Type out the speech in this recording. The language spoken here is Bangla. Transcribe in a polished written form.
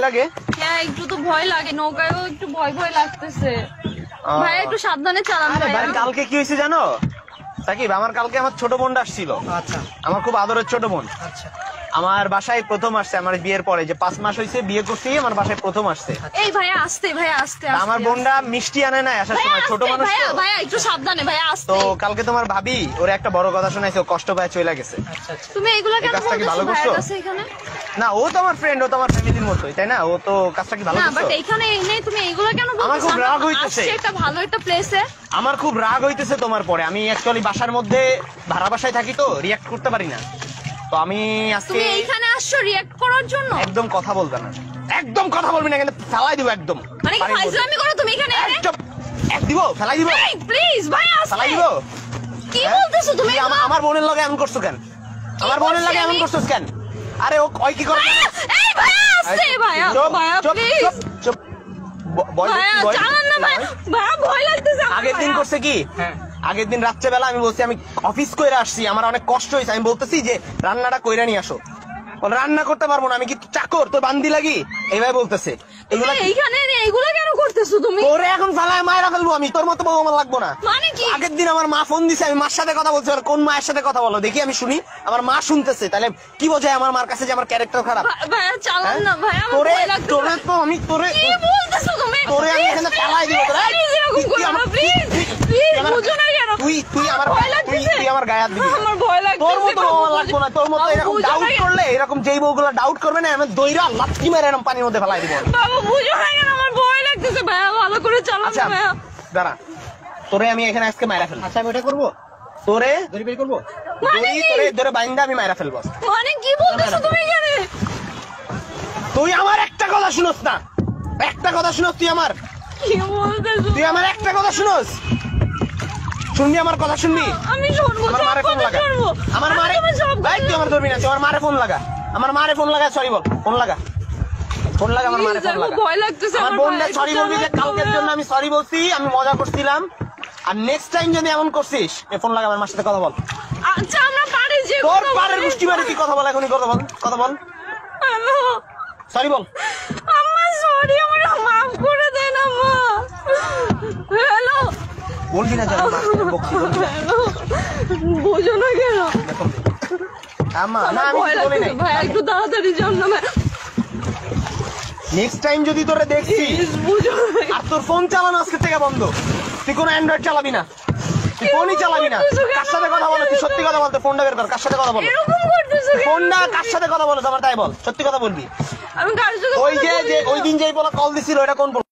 লাগে? হ্যাঁ একটু তো ভয় লাগে, নৌকায়ও একটু ভয় ভয় লাগতেছে। ভাই একটু সাবধানে চালান ভাই। কালকে কি হয়েছে জানো সাকিব, আমার কালকে আমার ছোট বোনটা আসছিল। আচ্ছা, আমার খুব আদরের ছোট বোন। আচ্ছা, আমার বাসায় প্রথম আসছে আমার বিয়ের পরে, যে 5 মাস হয়েছে বিয়ে করছি, আমার বাসায় প্রথম আসছে। এই ভাইয়া আসতে, ভাইয়া আসতে। আমার বোনটা মিষ্টি আনে নাই আসার সময়, ছোট মানুষ তো। ভাইয়া একটু সাবধানে, ভাইয়া আসতে। তো কালকে তোমার ভাবি ওরে একটা বড় কথা শোনাইছে, ও কষ্ট পায় চলে গেছে। আচ্ছা, আচ্ছা। তুমি এগুলা কেন কাজটা কি ভালো বলতেছো করছো? ভাইয়ের কাছে এখানে? না, ও তো আমার ফ্রেন্ড, ও তো আমার ফ্যামিলির মতোই, তাই না? ও তো কাজটা কি ভালো না, বাট করছো? এখানে এনে তুমি এগুলা কেন বলতেছো? আমার খুব রাগ হইতেছে। আসছে একটা ভালো একটা প্লেসে। আমার খুব রাগ হইতেছে তোমার পরে। আমি অ্যাকচুয়ালি বাসার মধ্যে ভাড়া বাসায় থাকি, তো রিয়াক্ট করতে পারি না। তো আমি আজকে তুমি এইখানে আসছো রিঅ্যাক্ট করার জন্য? একদম কথা বলবে না, একদম কথা বলবি না, কিন্তু ফেলাই দিব একদম। মানে কি ফাইজলামি করো তুমি এখানে এনে? একদম এক দিব, ফেলাই দিব, এই প্লিজ ভাইয়া আসতে। ফেলাই দিব। কি বলতেছো তুমি? আমার বোনের লগে এমন করছো কেন? আমার বোনের লগে এমন করছোস কেন? আরে ও কয় কি করে? এই ভাইয়া আসছে, ভাইয়া ভাইয়া প্লিজ। চুপ। ভাইয়া চালান না ভাইয়া, ভাইয়া ভয় লাগতেছে আমার। আগের দিন করছে কি, হ্যাঁ, আগের দিন রাত্রেবেলা আমি বলছি আমি অফিস কইরা আসছি, আমার অনেক কষ্ট হয়েছে, আমি বলতেছি যে রান্নাটা কইরা নিয়ে আসো। বল রান্না করতে পারবো না, আমি কি চাকর তোর বান্দি লাগি? এইভাবে বলতেছে। এগুলা এইখানে এগুলা কেন করতেছো তুমি? তোরে এখন ফালায় মায়েরা ফেলবো আমি, তোর মতো বউ আমার লাগবো না। মানে কি? আগের দিন আমার মা ফোন দিছে, আমি মার সাথে কথা বলছি। আর কোন মায়ের সাথে কথা বলো দেখি, আমি শুনি। আমার মা শুনতেছে, তাহলে কি বোঝায় আমার মার কাছে যে আমার ক্যারেক্টার খারাপ? ভাইয়া চালান না ভাইয়া, আমার তোরে ভয় লাগতেছে। তোরে তো আমি তোরে কি বলতেছো তুমি? তোরে আমি এখানে ফালাই দিব তোরে। প্লিজ এরকম করো না, প্লিজ প্লিজ, বুঝো না কেন? তুই আমার ভয় লাগতেছে। তুই আমার গায়ে হাত দিবি। আমার ভয় লাগতেছে। তোর মতো বউ আমার লাগবো না, তোর মতো বাবু, এরকম বুঝো ডাউট না কেন? করলে, এরকম যেই বউগুলো ডাউট করবে না, আমি দইরা লাথি মেরে এরকম পানির মধ্যে ফেলাই দিব। বাবু বুঝো না কেন? আমার ভয় লাগতেছে ভাইয়া, ভালো করে চালান আচ্ছা না ভাইয়া। দাঁড়া, তোরে আমি এখানে আজকে মাইরা ফেলবো। আচ্ছা, আমি ওটা করবো, তোরে দড়ি বের করবো। মানে কি? তোরে ধরে বাইন্দা আমি মাইরা ফেলবো। মানে কি বলতেছো তুমি এখানে? তুই আমার একটা কথা শুনস না, একটা কথা শুনস তুই আমার, কি বলতেছো? তুই আমার একটা কথা শুনস, শুনবি আমার কথা শুনবি? আমি শুনবো, আমার সব মারে ফোন কথা লাগা, শুনবো। আমার মারে, আমি সব ভাই তুই আমার ধরবি না, তুই আমার মারে ফোন লাগা, আমার মারে ফোন লাগা, সরি বল, ফোন লাগা, ফোন লাগা, আমার মারে ফোন লাগা। ভয় লাগতেছে আমার আমার। বোনটা সরি বলবি যে কালকের জন্য আমি সরি বলছি, আমি মজা করছিলাম। আর নেক্সট টাইম যদি এমন করছিস, ফোন লাগা, আমার মার সাথে কথা বল। আচ্ছা আমরা পারি যে তোর পাড়ের গোষ্ঠী বাড়ি তুই কথা বল, এখনই কথা বল, কথা বল, হ্যালো সরি বল। আম্মা, সরি, আমার মাফ করে দেন আম্মা। হ্যালো বলবি না যারা বকছি, বলবি না। হ্যালো, বুঝো না কেন? আমা না, আমার আমি ভয় কিছু বলি লাগতেছে নাই। ভাই, একটু তাড়াতাড়ি যান না ভাই, নেক্সট টাইম যদি তোরে দেখছি, প্লিজ বুঝো না। আর তোর ফোন চালানো আজকে থেকে বন্ধ, তুই কোনো অ্যান্ড্রয়েড চালাবি না, তুই ফোনই চালাবি না। কার সাথে কথা বলো, তুই সত্যি কথা বল, তোর ফোনটা বের কর, কার সাথে কথা বলো, এরকম করতেছো কেন? ফোনটা কার সাথে কথা বলো তোমার, তাই বল, সত্যি কথা বলবি। আমি কার সাথে ওই কথা যে বলি যে না। ওই দিন যেই বলা কল দিছিল, ওটা কোন বল?